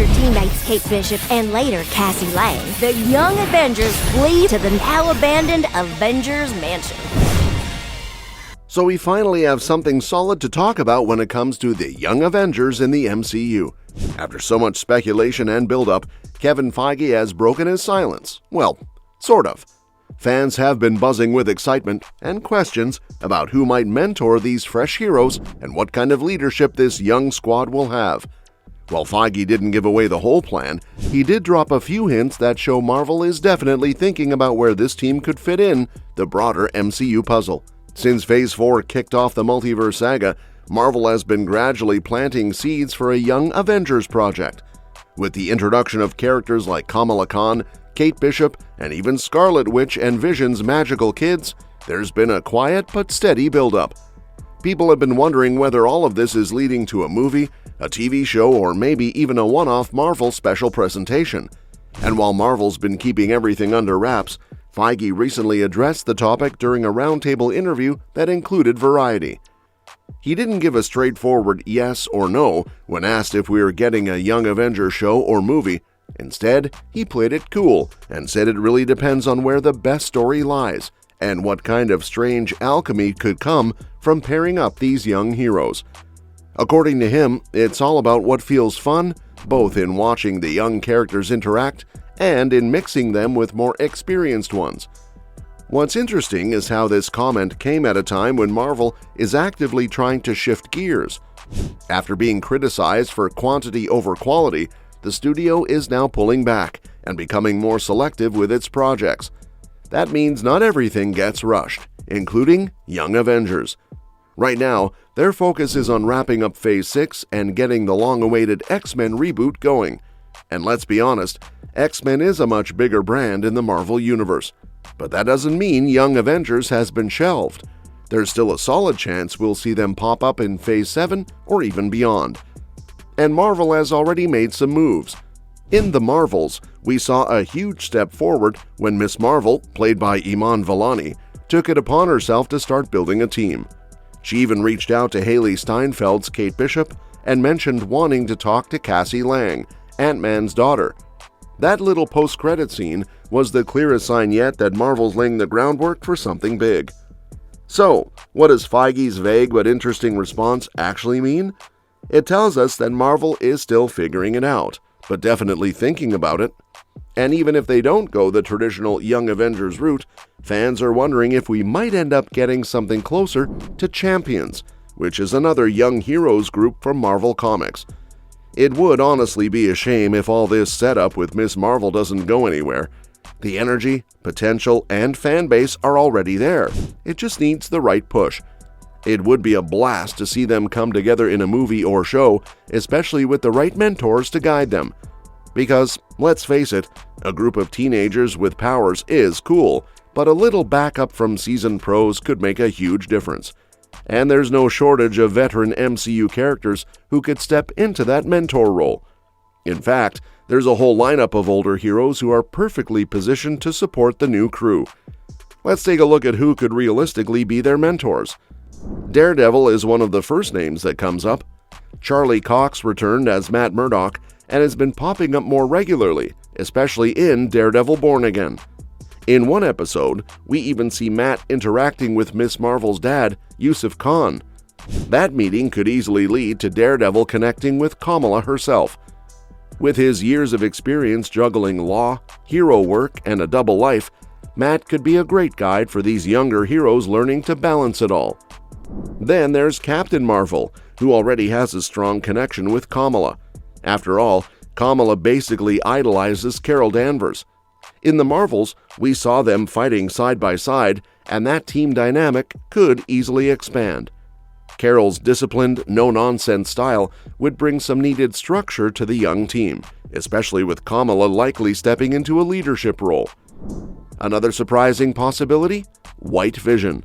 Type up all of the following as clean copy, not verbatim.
future teammates Kate Bishop and later Cassie Lang, the Young Avengers flee to the now-abandoned Avengers Mansion. So we finally have something solid to talk about when it comes to the Young Avengers in the MCU. After so much speculation and build-up, Kevin Feige has broken his silence. Well, sort of. Fans have been buzzing with excitement and questions about who might mentor these fresh heroes and what kind of leadership this young squad will have. While Feige didn't give away the whole plan, he did drop a few hints that show Marvel is definitely thinking about where this team could fit in the broader MCU puzzle. Since Phase 4 kicked off the multiverse saga, Marvel has been gradually planting seeds for a Young Avengers project. With the introduction of characters like Kamala Khan, Kate Bishop, and even Scarlet Witch and Vision's magical kids, there's been a quiet but steady build-up. People have been wondering whether all of this is leading to a movie, a TV show, or maybe even a one-off Marvel special presentation. And while Marvel's been keeping everything under wraps, Feige recently addressed the topic during a roundtable interview that included Variety. He didn't give a straightforward yes or no when asked if we were getting a Young Avengers show or movie. Instead, he played it cool and said it really depends on where the best story lies and what kind of strange alchemy could come from pairing up these young heroes. According to him, it's all about what feels fun, both in watching the young characters interact and in mixing them with more experienced ones. What's interesting is how this comment came at a time when Marvel is actively trying to shift gears. After being criticized for quantity over quality, the studio is now pulling back and becoming more selective with its projects. That means not everything gets rushed, including Young Avengers. Right now, their focus is on wrapping up Phase 6 and getting the long-awaited X-Men reboot going. And let's be honest, X-Men is a much bigger brand in the Marvel Universe. But that doesn't mean Young Avengers has been shelved. There's still a solid chance we'll see them pop up in Phase 7 or even beyond. And Marvel has already made some moves. In The Marvels, we saw a huge step forward when Ms. Marvel, played by Iman Vellani, took it upon herself to start building a team. She even reached out to Haley Steinfeld's Kate Bishop and mentioned wanting to talk to Cassie Lang, Ant-Man's daughter. That little post-credit scene was the clearest sign yet that Marvel's laying the groundwork for something big. So, what does Feige's vague but interesting response actually mean? It tells us that Marvel is still figuring it out, but definitely thinking about it. And even if they don't go the traditional Young Avengers route, fans are wondering if we might end up getting something closer to Champions, which is another young heroes group from Marvel Comics. It would honestly be a shame if all this setup with Ms. Marvel doesn't go anywhere. The energy, potential, and fan base are already there. It just needs the right push. It would be a blast to see them come together in a movie or show, especially with the right mentors to guide them. Because, let's face it, a group of teenagers with powers is cool, but a little backup from seasoned pros could make a huge difference. And there's no shortage of veteran MCU characters who could step into that mentor role. In fact, there's a whole lineup of older heroes who are perfectly positioned to support the new crew. Let's take a look at who could realistically be their mentors. Daredevil is one of the first names that comes up. Charlie Cox returned as Matt Murdock and has been popping up more regularly, especially in Daredevil Born Again. In one episode, we even see Matt interacting with Ms. Marvel's dad, Yusuf Khan. That meeting could easily lead to Daredevil connecting with Kamala herself. With his years of experience juggling law, hero work, and a double life, Matt could be a great guide for these younger heroes learning to balance it all. Then there's Captain Marvel, who already has a strong connection with Kamala. After all, Kamala basically idolizes Carol Danvers. In the Marvels, we saw them fighting side by side, and that team dynamic could easily expand. Carol's disciplined, no-nonsense style would bring some needed structure to the young team, especially with Kamala likely stepping into a leadership role. Another surprising possibility? White Vision.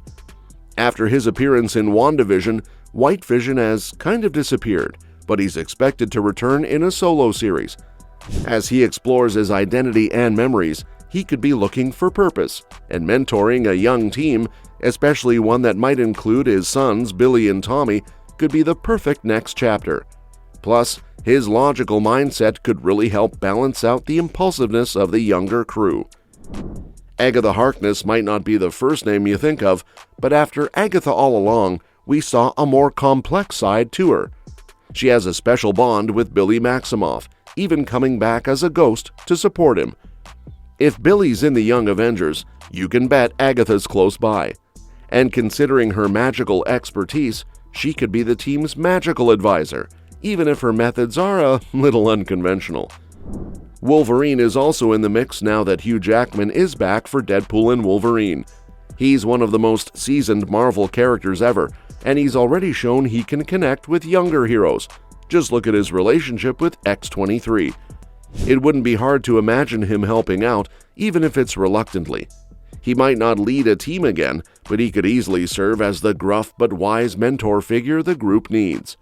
After his appearance in WandaVision, White Vision has kind of disappeared, but he's expected to return in a solo series. As he explores his identity and memories, he could be looking for purpose, and mentoring a young team, especially one that might include his sons Billy and Tommy, could be the perfect next chapter. Plus, his logical mindset could really help balance out the impulsiveness of the younger crew. Agatha Harkness might not be the first name you think of, but after Agatha All Along, we saw a more complex side to her. She has a special bond with Billy Maximoff, even coming back as a ghost to support him. If Billy's in the Young Avengers, you can bet Agatha's close by. And considering her magical expertise, she could be the team's magical advisor, even if her methods are a little unconventional. Wolverine is also in the mix now that Hugh Jackman is back for Deadpool and Wolverine. He's one of the most seasoned Marvel characters ever, and he's already shown he can connect with younger heroes. Just look at his relationship with X-23. It wouldn't be hard to imagine him helping out, even if it's reluctantly. He might not lead a team again, but he could easily serve as the gruff but wise mentor figure the group needs.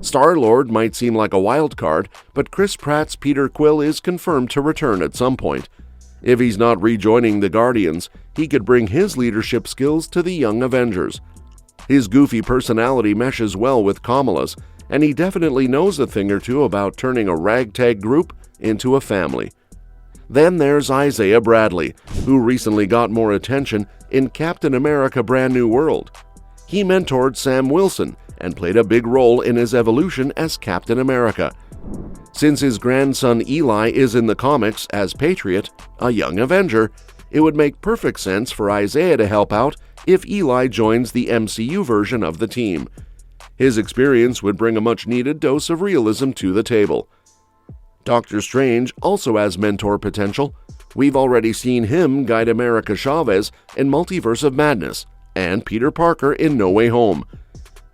Star-Lord might seem like a wild card, but Chris Pratt's Peter Quill is confirmed to return at some point. If he's not rejoining the Guardians, he could bring his leadership skills to the Young Avengers. His goofy personality meshes well with Kamala's, and he definitely knows a thing or two about turning a ragtag group into a family. Then there's Isaiah Bradley, who recently got more attention in Captain America Brand New World. He mentored Sam Wilson and played a big role in his evolution as Captain America. Since his grandson Eli is in the comics as Patriot, a Young Avenger, it would make perfect sense for Isaiah to help out if Eli joins the MCU version of the team. His experience would bring a much-needed dose of realism to the table. Doctor Strange also has mentor potential. We've already seen him guide America Chavez in Multiverse of Madness and Peter Parker in No Way Home.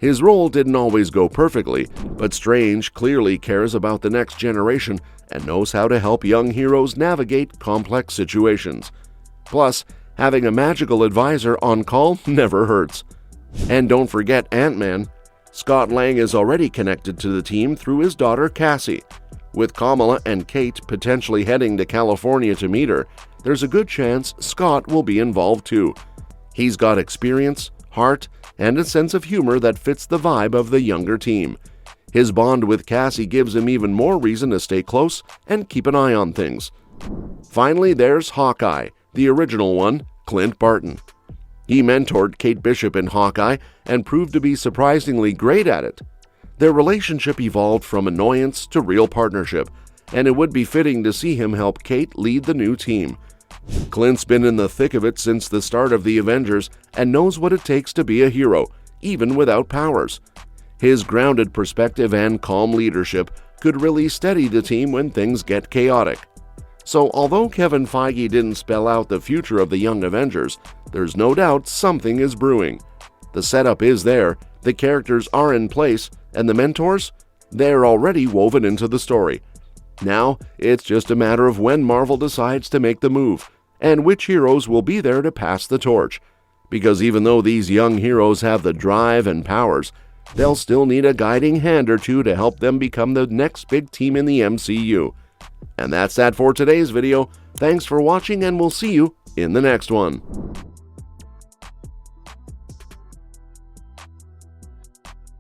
His role didn't always go perfectly, but Strange clearly cares about the next generation and knows how to help young heroes navigate complex situations. Plus, having a magical advisor on call never hurts. And don't forget Ant-Man. Scott Lang is already connected to the team through his daughter Cassie. With Kamala and Kate potentially heading to California to meet her, there's a good chance Scott will be involved too. He's got experience, heart, and a sense of humor that fits the vibe of the younger team. His bond with Cassie gives him even more reason to stay close and keep an eye on things. Finally, there's Hawkeye, the original one, Clint Barton. He mentored Kate Bishop in Hawkeye and proved to be surprisingly great at it. Their relationship evolved from annoyance to real partnership, and it would be fitting to see him help Kate lead the new team. Clint's been in the thick of it since the start of the Avengers and knows what it takes to be a hero, even without powers. His grounded perspective and calm leadership could really steady the team when things get chaotic. So although Kevin Feige didn't spell out the future of the Young Avengers, there's no doubt something is brewing. The setup is there, the characters are in place, and the mentors? They're already woven into the story. Now, it's just a matter of when Marvel decides to make the move, and which heroes will be there to pass the torch. Because even though these young heroes have the drive and powers, they'll still need a guiding hand or two to help them become the next big team in the MCU. And that's that for today's video. Thanks for watching, and we'll see you in the next one.